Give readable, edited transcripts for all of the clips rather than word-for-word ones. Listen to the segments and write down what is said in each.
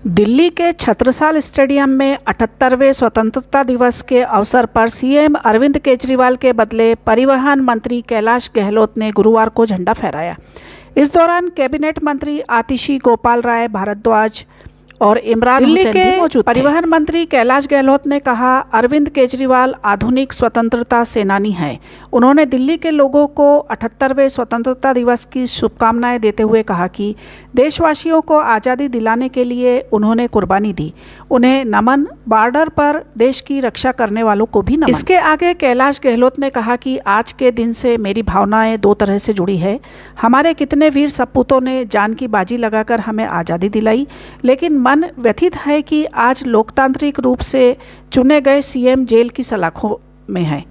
दिल्ली के छत्रसाल स्टेडियम में 78वें स्वतंत्रता दिवस के अवसर पर सीएम अरविंद केजरीवाल के बदले परिवहन मंत्री कैलाश गहलोत ने गुरुवार को झंडा फहराया। इस दौरान कैबिनेट मंत्री आतिशी गोपाल राय भारद्वाज और इमरान हुसैन भी मौजूद थे। परिवहन मंत्री कैलाश गहलोत ने कहा, अरविंद केजरीवाल आधुनिक स्वतंत्रता सेनानी हैं। उन्होंने दिल्ली के लोगों को 78वें स्वतंत्रता दिवस की शुभकामनाएं देते हुए कहा कि देशवासियों को आज़ादी दिलाने के लिए उन्होंने कुर्बानी दी। उन्हें नमन, बॉर्डर पर देश की रक्षा करने वालों को भी नमन। इसके आगे कैलाश गहलोत ने कहा कि आज के दिन से मेरी भावनाएं दो तरह से जुड़ी है। हमारे कितने वीर सपूतों ने जान की बाजी लगाकर हमें आज़ादी दिलाई, लेकिन मन व्यथित है कि आज लोकतांत्रिक रूप से चुने गए सीएम जेल की सलाखों में हैं।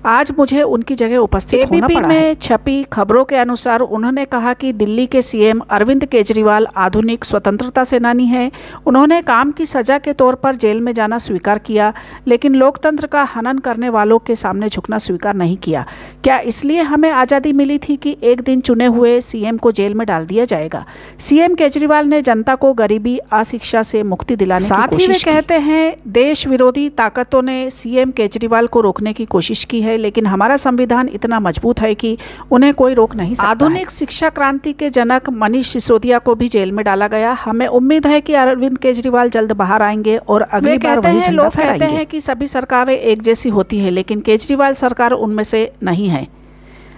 आज मुझे उनकी जगह उपस्थित होना पड़ा है। में छपी खबरों के अनुसार उन्होंने कहा कि दिल्ली के सीएम अरविंद केजरीवाल आधुनिक स्वतंत्रता सेनानी हैं। उन्होंने काम की सजा के तौर पर जेल में जाना स्वीकार किया, लेकिन लोकतंत्र का हनन करने वालों के सामने झुकना स्वीकार नहीं किया। क्या इसलिए हमें आज़ादी मिली थी कि एक दिन चुने हुए सीएम को जेल में डाल दिया जाएगा? सीएम केजरीवाल ने जनता को गरीबी, अशिक्षा से मुक्ति दिलाने की कोशिश की। कहते हैं देश विरोधी ताकतों ने सीएम केजरीवाल को रोकने की कोशिश की है, लेकिन हमारा संविधान इतना मजबूत है कि उन्हें कोई रोक नहीं सकता। आधुनिक शिक्षा क्रांति के जनक मनीष सिसोदिया को भी जेल में डाला गया। हमें उम्मीद है कि अरविंद केजरीवाल जल्द बाहर आएंगे और अगली बार वही झंडा फहराएंगे। कहते हैं कि सभी सरकारें एक जैसी होती है, लेकिन केजरीवाल सरकार उनमें से नहीं है।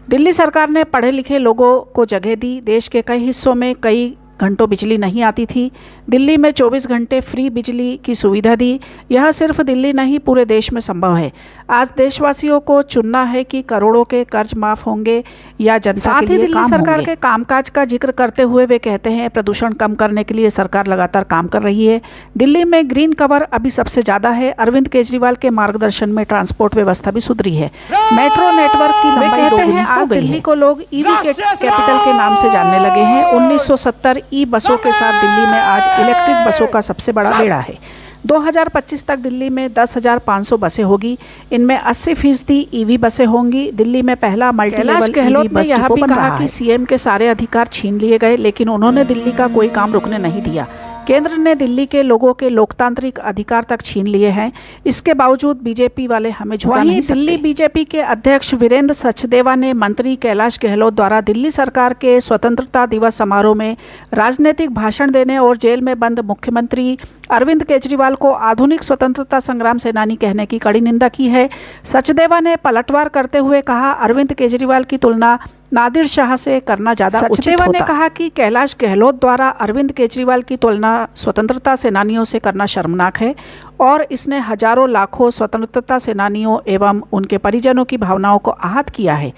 दिल्ली सरकार ने पढ़े लिखे लोगों को जगह दी। देश के कई हिस्सों में कई घंटों बिजली नहीं आती थी। दिल्ली में 24 घंटे फ्री बिजली की सुविधा दी। यह सिर्फ दिल्ली नहीं, पूरे देश में संभव है। आज देशवासियों को चुनना है कि करोड़ों के कर्ज माफ होंगे या जनता के लिए दिल्ली सरकार के कामकाज का जिक्र करते हुए वे कहते हैं, प्रदूषण कम करने के लिए सरकार लगातार काम कर रही है। दिल्ली में ग्रीन कवर अभी सबसे ज़्यादा है। अरविंद केजरीवाल के मार्गदर्शन में ट्रांसपोर्ट व्यवस्था भी सुधरी है। मेट्रो नेटवर्क की लंबाई दोगुनी हो गई है। दिल्ली को लोग ईवी के कैपिटल के नाम से जानने लगे हैं। 1970 ई बसों के साथ दिल्ली में आज इलेक्ट्रिक बसों का सबसे बड़ा बेड़ा है। 2025 तक दिल्ली में 10,500 बसें होगी। इनमें 80% ईवी बसें होंगी। दिल्ली में पहला मल्टीलेवल ईवी बस डिपो बन रहा है। सीएम के सारे अधिकार छीन लिए गए, लेकिन उन्होंने दिल्ली का कोई काम रुकने नहीं दिया। केंद्र ने दिल्ली के लोगों के लोकतांत्रिक अधिकार तक छीन लिए हैं। इसके बावजूद बीजेपी वाले हमें झुका नहीं सकते। दिल्ली बीजेपी के अध्यक्ष वीरेंद्र सचदेवा ने मंत्री कैलाश गहलोत द्वारा दिल्ली सरकार के स्वतंत्रता दिवस समारोह में राजनीतिक भाषण देने और जेल में बंद मुख्यमंत्री अरविंद केजरीवाल को आधुनिक स्वतंत्रता संग्राम सेनानी कहने की कड़ी निंदा की है। सचदेवा ने पलटवार करते हुए कहा, अरविंद केजरीवाल की तुलना नादिर शाह से करना ज्यादा उचित होता। सचदेवा ने कहा कि कैलाश गहलोत द्वारा अरविंद केजरीवाल की तुलना स्वतंत्रता सेनानियों से करना शर्मनाक है और इसने हजारों लाखों स्वतंत्रता सेनानियों एवं उनके परिजनों की भावनाओं को आहत किया है।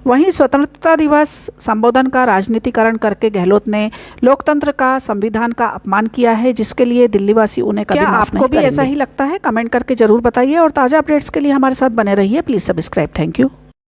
वहीं स्वतंत्रता दिवस संबोधन का राजनीतिकरण करके गहलोत ने लोकतंत्र का, संविधान का अपमान किया है, जिसके लिए दिल्लीवासी उन्हें कभी माफ नहीं करेंगे। आपको भी ऐसा ही लगता है? कमेंट करके जरूर बताइए और ताज़ा अपडेट्स के लिए हमारे साथ बने रहिए। Please subscribe. Thank you.